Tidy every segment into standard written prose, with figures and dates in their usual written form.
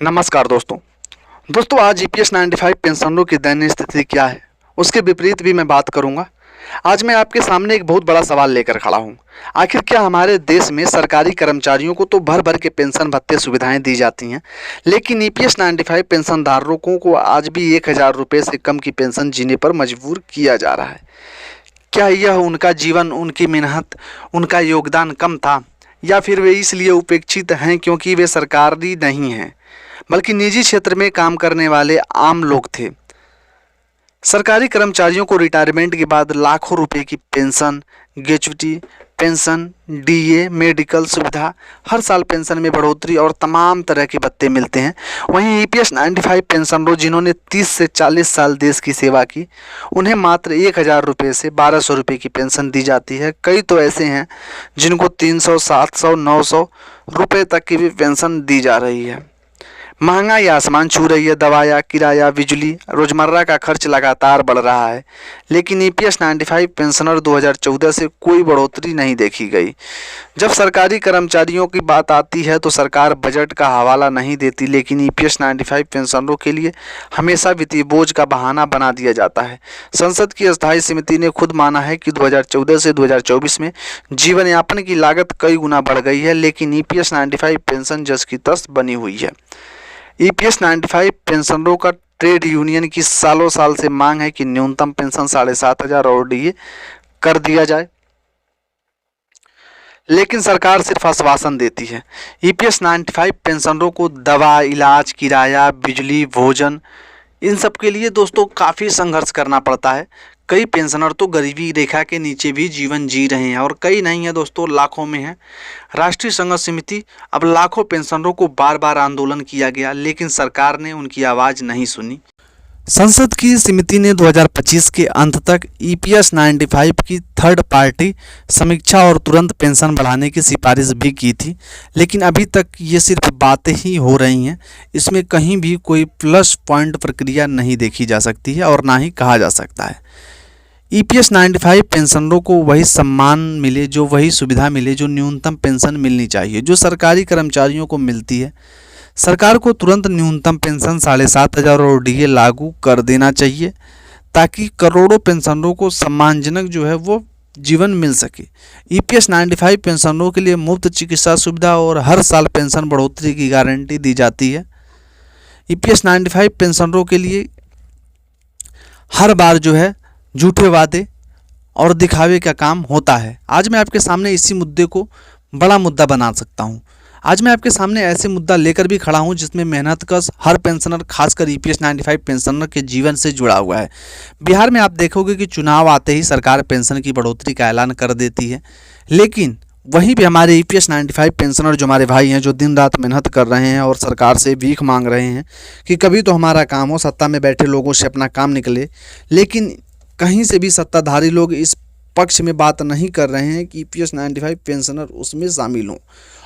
नमस्कार दोस्तों आज ईपीएस 95 पेंशनरों की दयनीय स्थिति क्या है उसके विपरीत भी मैं बात करूंगा। आज मैं आपके सामने एक बहुत बड़ा सवाल लेकर खड़ा हूं। आखिर क्या हमारे देश में सरकारी कर्मचारियों को तो भर भर के पेंशन भत्ते सुविधाएं दी जाती हैं, लेकिन ईपीएस 95 पेंशनधारकों को आज भी 1000 रुपये से कम की पेंशन जीने पर मजबूर किया जा रहा है। क्या यह उनका जीवन, उनकी मेहनत, उनका योगदान कम था, या फिर वे इसलिए उपेक्षित हैं क्योंकि वे सरकारी नहीं हैं बल्कि निजी क्षेत्र में काम करने वाले आम लोग थे। सरकारी कर्मचारियों को रिटायरमेंट के बाद लाखों रुपए की pension, gratuity pension, DA, medical सुविधा, हर साल पेंशन में बढ़ोतरी और तमाम तरह के भत्ते मिलते हैं। वहीं ईपीएस 95 पेंशनरों जिन्होंने 30 से 40 साल देश की सेवा की, उन्हें मात्र 1000 रुपये से 1200 रुपये की पेंशन दी जाती है। कई तो ऐसे हैं जिनको 300, 700, 900 रुपये तक की भी पेंशन दी जा रही है। महंगाई आसमान छू रही है। दवाया, किराया, बिजली, रोजमर्रा का खर्च लगातार बढ़ रहा है, लेकिन ईपीएस 95 पेंशनर 2014 से कोई बढ़ोतरी नहीं देखी गई। जब सरकारी कर्मचारियों की बात आती है तो सरकार बजट का हवाला नहीं देती, लेकिन ईपीएस 95 पेंशनरों के लिए हमेशा वित्तीय बोझ का बहाना बना दिया जाता है। संसद की अस्थायी समिति ने खुद माना है कि 2014 से 2024 में जीवन यापन की लागत कई गुना बढ़ गई है, लेकिन ईपीएस 95 पेंशन जस की तस बनी हुई है। ईपीएस 95 पेंशनरों का ट्रेड यूनियन की सालों साल से मांग है कि न्यूनतम पेंशन 7500 और डीए कर दिया जाए, लेकिन सरकार सिर्फ आश्वासन देती है। ईपीएस 95 पेंशनरों को दवा, इलाज, किराया, बिजली, भोजन, इन सब के लिए दोस्तों काफ़ी संघर्ष करना पड़ता है। कई पेंशनर तो गरीबी रेखा के नीचे भी जीवन जी रहे हैं और कई नहीं है दोस्तों, लाखों में है। राष्ट्रीय संघर्ष समिति, अब लाखों पेंशनरों को बार बार आंदोलन किया गया, लेकिन सरकार ने उनकी आवाज़ नहीं सुनी। संसद की समिति ने 2025 के अंत तक ईपीएस 95 की थर्ड पार्टी समीक्षा और तुरंत पेंशन बढ़ाने की सिफारिश भी की थी, लेकिन अभी तक ये सिर्फ बातें ही हो रही हैं। इसमें कहीं भी कोई प्लस पॉइंट प्रक्रिया नहीं देखी जा सकती है और ना ही कहा जा सकता है। ईपीएस 95 पेंशनरों को वही सम्मान मिले, जो वही सुविधा मिले जो न्यूनतम पेंशन मिलनी चाहिए, जो सरकारी कर्मचारियों को मिलती है। सरकार को तुरंत न्यूनतम पेंशन 7500 और डीए लागू कर देना चाहिए, ताकि करोड़ों पेंशनरों को सम्मानजनक जो है वो जीवन मिल सके। ईपीएस 95 पेंशनरों के लिए मुफ्त चिकित्सा सुविधा और हर साल पेंशन बढ़ोतरी की गारंटी दी जाती है। ईपीएस 95 पेंशनरों के लिए हर बार जो है झूठे वादे और दिखावे का काम होता है। आज मैं आपके सामने इसी मुद्दे को बड़ा मुद्दा बना सकता हूँ। आज मैं आपके सामने ऐसे मुद्दा लेकर भी खड़ा हूँ जिसमें मेहनत कश हर पेंशनर, खासकर ईपीएस 95 पेंशनर के जीवन से जुड़ा हुआ है। बिहार में आप देखोगे कि चुनाव आते ही सरकार पेंशन की बढ़ोतरी का ऐलान कर देती है, लेकिन वहीं पे हमारे ईपीएस 95 पेंशनर जो हमारे भाई हैं, जो दिन रात मेहनत कर रहे हैं और सरकार से भीख मांग रहे हैं कि कभी तो हमारा काम हो, सत्ता में बैठे लोगों से अपना काम निकले, लेकिन कहीं से भी सत्ताधारी लोग इस पक्ष में बात नहीं कर रहे हैं कि ईपीएस 95 पेंशनर उसमें शामिल हों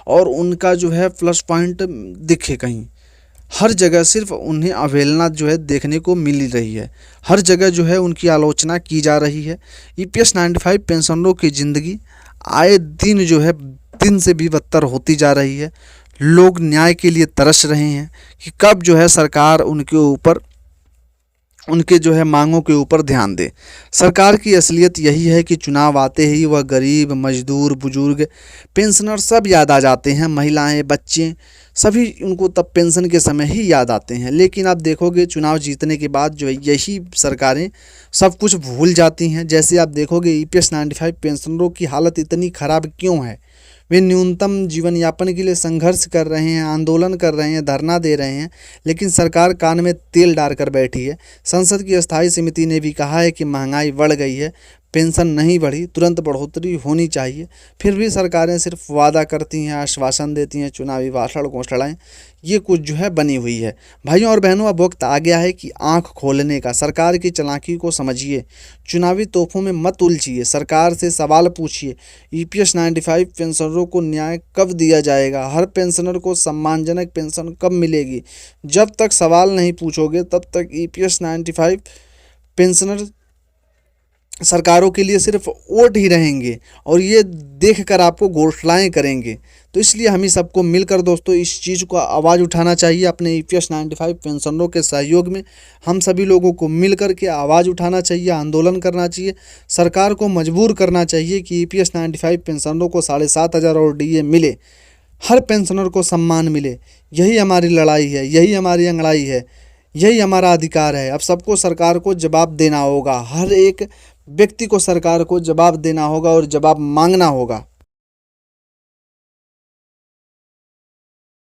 और उनका जो है प्लस पॉइंट दिखे। कहीं हर जगह सिर्फ उन्हें अवहेलना जो है देखने को मिल रही है। हर जगह जो है उनकी आलोचना की जा रही है। ईपीएस 95 पेंशनरों की ज़िंदगी आए दिन जो है दिन से भी बदतर होती जा रही है। लोग न्याय के लिए तरस रहे हैं कि कब जो है सरकार उनके जो है मांगों के ऊपर ध्यान दे। सरकार की असलियत यही है कि चुनाव आते ही वह गरीब, मजदूर, बुजुर्ग, पेंशनर सब याद आ जाते हैं। महिलाएं, बच्चे सभी उनको तब पेंशन के समय ही याद आते हैं। लेकिन आप देखोगे चुनाव जीतने के बाद जो है यही सरकारें सब कुछ भूल जाती हैं। जैसे आप देखोगे ईपीएस 95 पेंशनरों की हालत इतनी ख़राब क्यों है? वे न्यूनतम जीवन यापन के लिए संघर्ष कर रहे हैं, आंदोलन कर रहे हैं, धरना दे रहे हैं, लेकिन सरकार कान में तेल डालकर बैठी है। संसद की अस्थायी समिति ने भी कहा है कि महंगाई बढ़ गई है, पेंशन नहीं बढ़ी, तुरंत बढ़ोतरी होनी चाहिए। फिर भी सरकारें सिर्फ वादा करती हैं, आश्वासन देती हैं, चुनावी भाषण घोषणाएं ये कुछ जो है बनी हुई है। भाइयों और बहनों, अब वक्त आ गया है कि आंख खोलने का। सरकार की चालाकी को समझिए, चुनावी तोहफों में मत उलझिए, सरकार से सवाल पूछिए। ईपीएस 95 पेंशनरों को न्याय कब दिया जाएगा? हर पेंशनर को सम्मानजनक पेंशन कब मिलेगी? जब तक सवाल नहीं पूछोगे तब तक ईपीएस 95 पेंशनर सरकारों के लिए सिर्फ वोट ही रहेंगे और ये देखकर आपको घोषणाएं करेंगे। तो इसलिए हम ही सबको मिलकर दोस्तों इस चीज़ को आवाज़ उठाना चाहिए। अपने EPS 95 पेंशनरों के सहयोग में हम सभी लोगों को मिलकर के आवाज़ उठाना चाहिए, आंदोलन करना चाहिए, सरकार को मजबूर करना चाहिए कि EPS 95 पेंशनरों को 7,500 और DA मिले, हर पेंशनर को सम्मान मिले। यही हमारी लड़ाई है, यही हमारी अंगड़ाई है, यही हमारा अधिकार है। अब सबको सरकार को जवाब देना होगा, हर एक व्यक्ति को सरकार को जवाब देना होगा और जवाब मांगना होगा।